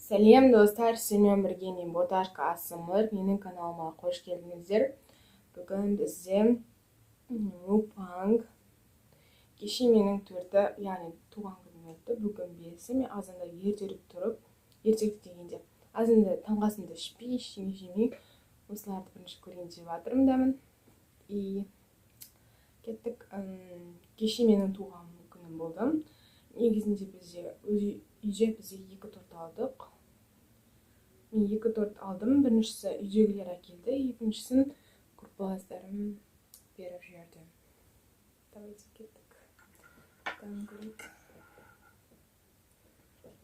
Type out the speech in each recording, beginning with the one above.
Сәлем достар, сіздермен бірге мен Боташка ASMR, менің каналыма қош келдіңіздер. Бүгін бізде мукбанг. Кеше менің төрті, яғни туған күнім өтті. Бүгін бесі, мен азанда ертерек тұрып, ертерек дегенде азанда таңғы асымды ішпей, ештеңе жемей, осыларды бірінші көрейін деп жатырмын дәмін. И кеттік. Кеше менің туған күнім болды. Негізінде үйде бізде 2 торт алдық. Мен 2 торт алдым. Біріншісі үйдегілер әкелді, екіншісін группаластарым беріп жіберді. Давайте кеттік. Конкрет.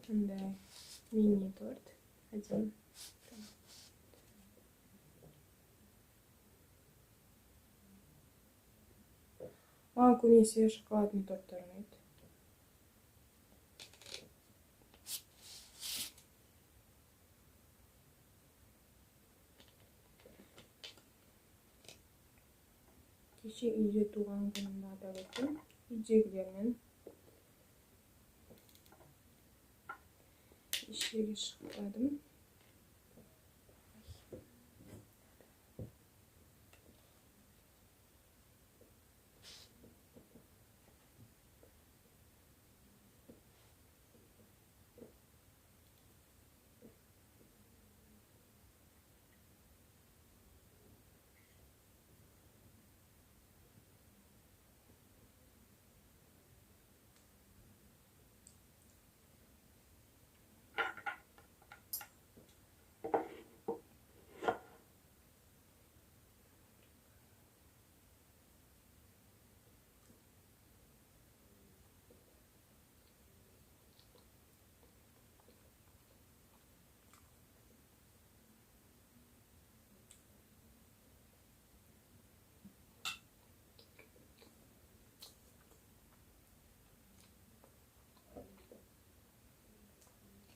Мындай мини торт. Один. Маған көбінесе шоколадный торттар ұнайды. Кеше үйде туған күнімді атап өттім. Үйдегілермен ешкеге шықпадым.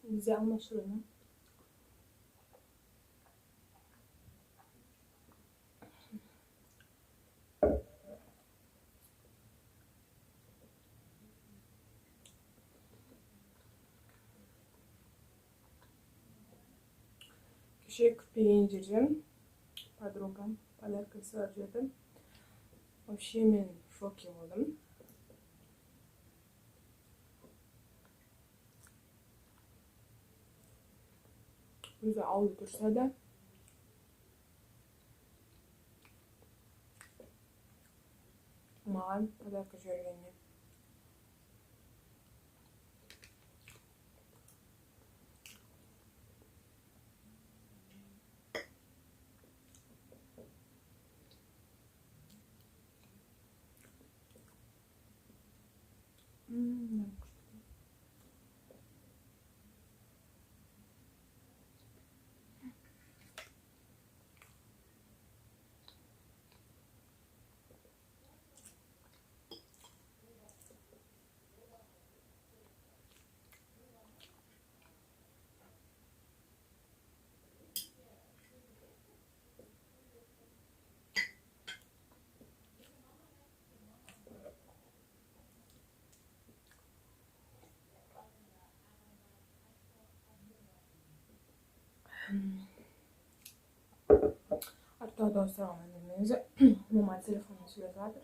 Bizde alma sürümü. Kişiye kütbeği indireceğim. Подругам подарка сыйлап жүрді. Вообще мен в шоке болдым. Өзі ауылда тұрса да маған подарка жібергеніне. Arta dostlarım önümüzde normal telefonunu söylüyor zaten.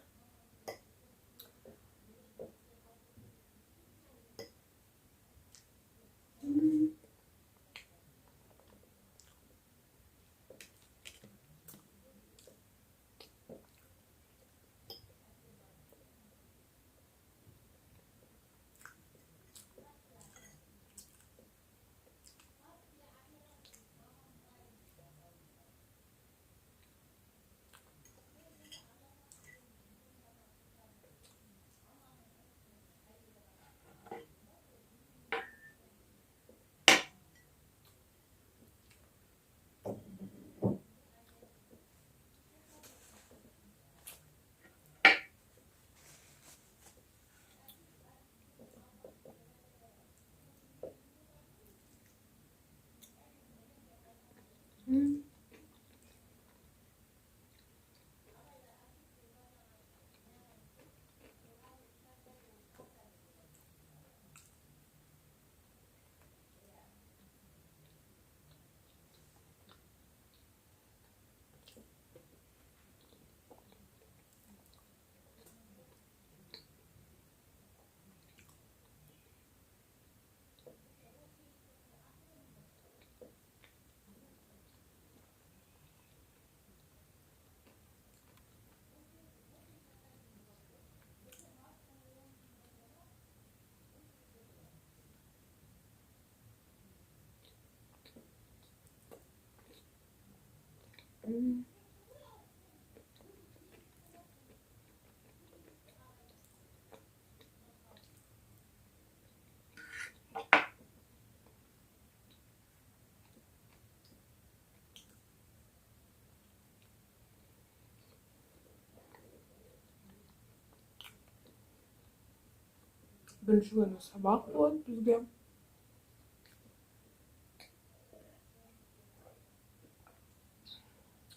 бірінші күні сабақ болады бізге.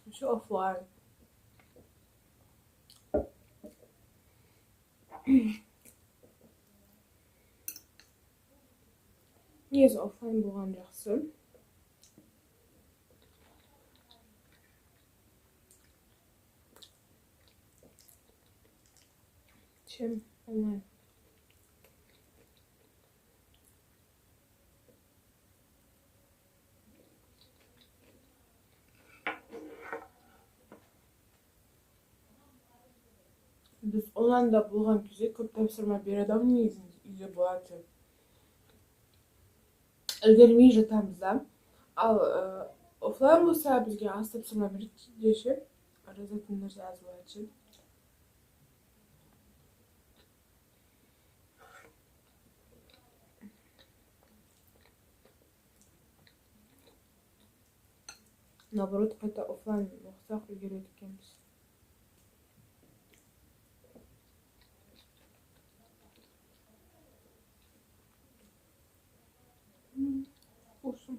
Еще офлайн. Негізі офлайн болған жақсы. Чем онлайн. Біз онлайнда болған кезде көп тапсырма береді ау негізінде үйде болады деп. Үлгермей жатамыз да. Ал офлайн болса бізге аз тапсырма береді десе, жазатын нәрсе аз болады ше. Наоборот, қайта офлайн оқысақ үлгереді екенбіз. Вкусно.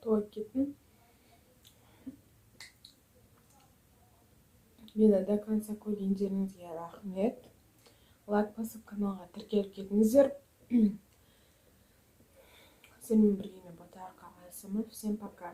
Толып кеттім. Мені до конца көргендеріңізге рахмет. Лайк басып каналға тіркеліп кетіңіздер. Сенімен бірге мен Ботарка ASMR. Всем пока.